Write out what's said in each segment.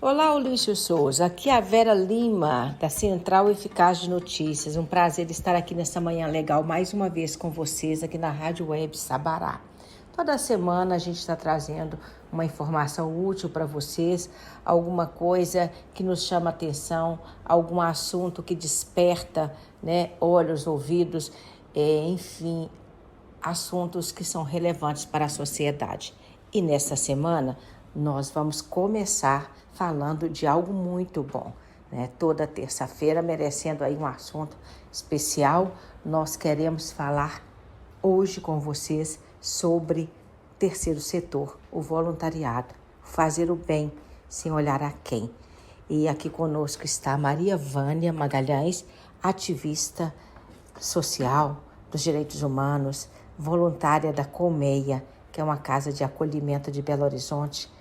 Olá, Ulício Souza. Aqui é a Vera Lima, da Central Eficaz de Notícias. Um prazer estar aqui nessa manhã legal, mais uma vez com vocês, aqui na Rádio Web Sabará. Toda semana a gente está trazendo uma informação útil para vocês, alguma coisa que nos chama atenção, algum assunto que desperta, olhos, ouvidos, enfim, assuntos que são relevantes para a sociedade. E nessa semana nós vamos começar falando de algo muito bom, Toda terça-feira, merecendo aí um assunto especial, nós queremos falar hoje com vocês sobre terceiro setor, o voluntariado, fazer o bem sem olhar a quem. E aqui conosco está Maria Vânia Magalhães, ativista social dos direitos humanos, voluntária da Colmeia, que é uma casa de acolhimento de Belo Horizonte,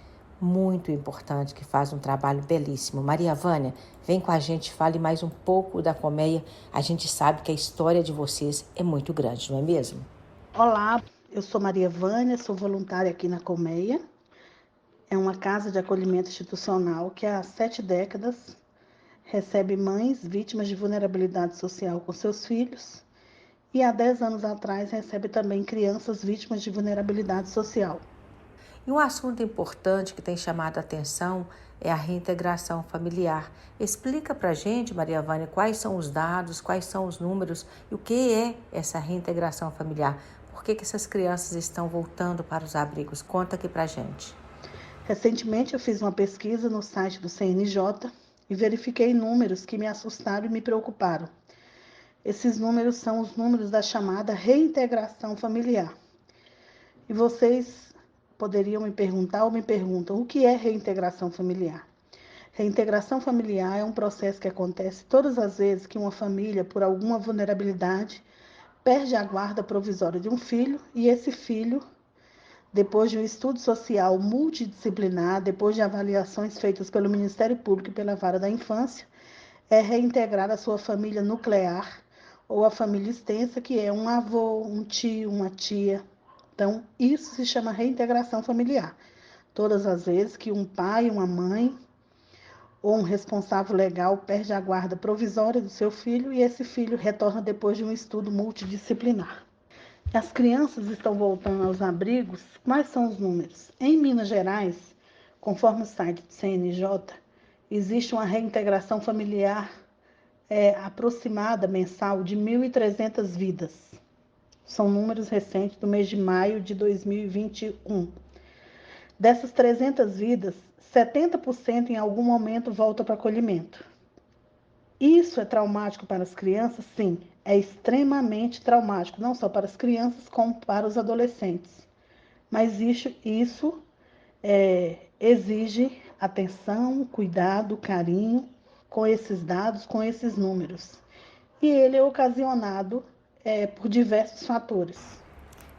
muito importante, que faz um trabalho belíssimo. Maria Vânia, vem com a gente, fale mais um pouco da Colmeia. A gente sabe que a história de vocês é muito grande, não é mesmo? Olá, eu sou Maria Vânia, sou voluntária aqui na Colmeia. É uma casa de acolhimento institucional que há 7 décadas recebe mães vítimas de vulnerabilidade social com seus filhos e há 10 anos atrás recebe também crianças vítimas de vulnerabilidade social. E um assunto importante que tem chamado a atenção é a reintegração familiar. Explica para a gente, Maria Vânia, quais são os dados, quais são os números e o que é essa reintegração familiar. Por que essas crianças estão voltando para os abrigos? Conta aqui para a gente. Recentemente eu fiz uma pesquisa no site do CNJ e verifiquei números que me assustaram e me preocuparam. Esses números são os números da chamada reintegração familiar. E vocês poderiam me perguntar ou me perguntam o que é reintegração familiar? Reintegração familiar é um processo que acontece todas as vezes que uma família, por alguma vulnerabilidade, perde a guarda provisória de um filho e esse filho, depois de um estudo social multidisciplinar, depois de avaliações feitas pelo Ministério Público e pela Vara da Infância, é reintegrado à sua família nuclear ou à família extensa, que é um avô, um tio, uma tia. Então, isso se chama reintegração familiar. Todas as vezes que um pai, uma mãe ou um responsável legal perde a guarda provisória do seu filho e esse filho retorna depois de um estudo multidisciplinar. As crianças estão voltando aos abrigos. Quais são os números? Em Minas Gerais, conforme o site do CNJ, existe uma reintegração familiar aproximada mensal de 1.300 vidas. São números recentes do mês de maio de 2021. Dessas 300 vidas, 70% em algum momento voltam para acolhimento. Isso é traumático para as crianças? Sim, é extremamente traumático, não só para as crianças, como para os adolescentes. Mas isso exige atenção, cuidado, carinho com esses dados, com esses números. E ele é ocasionado por diversos fatores.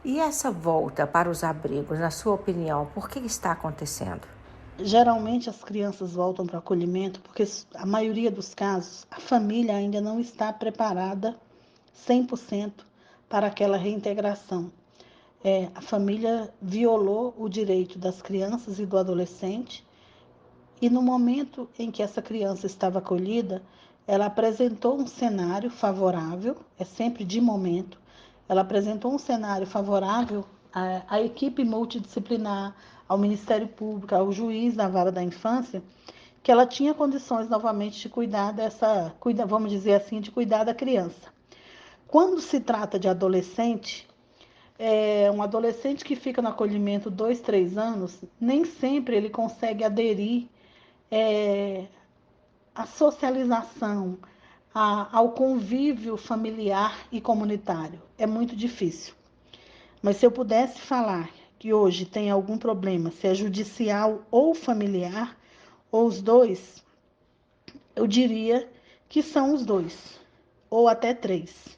E essa volta para os abrigos, na sua opinião, por que está acontecendo? Geralmente as crianças voltam para o acolhimento porque a maioria dos casos a família ainda não está preparada 100% para aquela reintegração. A família violou o direito das crianças e do adolescente e no momento em que essa criança estava acolhida, ela apresentou um cenário favorável, é sempre de momento, ela apresentou um cenário favorável à equipe multidisciplinar, ao Ministério Público, ao juiz da Vara da Infância, que ela tinha condições novamente de cuidar vamos dizer assim, de cuidar da criança. Quando se trata de adolescente, um adolescente que fica no acolhimento 2, 3 anos, nem sempre ele consegue aderir à socialização, ao convívio familiar e comunitário. É muito difícil. Mas se eu pudesse falar que hoje tem algum problema, se é judicial ou familiar, ou os dois, eu diria que são os dois, ou até 3.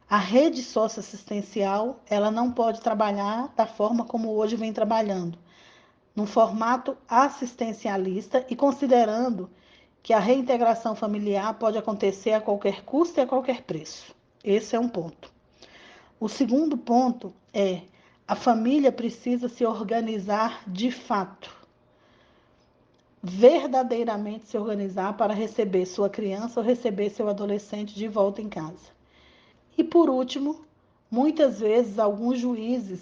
A rede socioassistencial, ela não pode trabalhar da forma como hoje vem trabalhando, num formato assistencialista e considerando que a reintegração familiar pode acontecer a qualquer custo e a qualquer preço. Esse é um ponto. O segundo ponto é a família precisa se organizar de fato. verdadeiramente se organizar para receber sua criança ou receber seu adolescente de volta em casa. E por último, muitas vezes alguns juízes,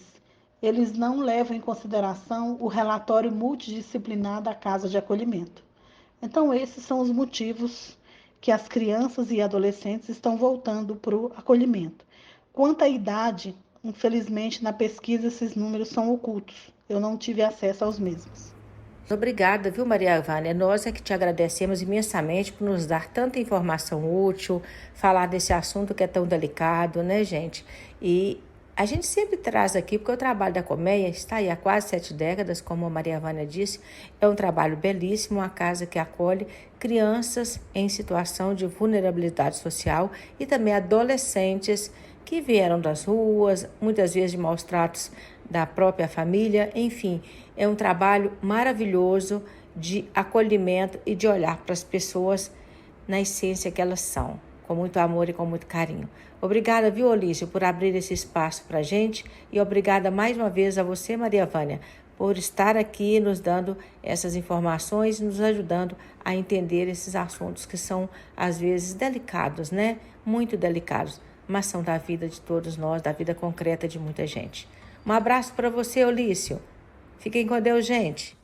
eles não levam em consideração o relatório multidisciplinar da casa de acolhimento. Então esses são os motivos que as crianças e adolescentes estão voltando para o acolhimento. Quanto à idade, infelizmente na pesquisa esses números são ocultos. Eu não tive acesso aos mesmos. Obrigada, viu, Maria Vânia? Nós é que te agradecemos imensamente por nos dar tanta informação útil, falar desse assunto que é tão delicado, né, gente? E a gente sempre traz aqui, porque o trabalho da Colmeia está aí há quase 7 décadas, como a Maria Vânia disse, é um trabalho belíssimo, uma casa que acolhe crianças em situação de vulnerabilidade social e também adolescentes que vieram das ruas, muitas vezes de maus tratos da própria família, enfim, é um trabalho maravilhoso de acolhimento e de olhar para as pessoas na essência que elas são, com muito amor e com muito carinho. Obrigada, viu, Olício, por abrir esse espaço para a gente e obrigada mais uma vez a você, Maria Vânia, por estar aqui nos dando essas informações e nos ajudando a entender esses assuntos que são, às vezes, delicados, né? Muito delicados, mas são da vida de todos nós, da vida concreta de muita gente. Um abraço para você, Olício. Fiquem com Deus, gente.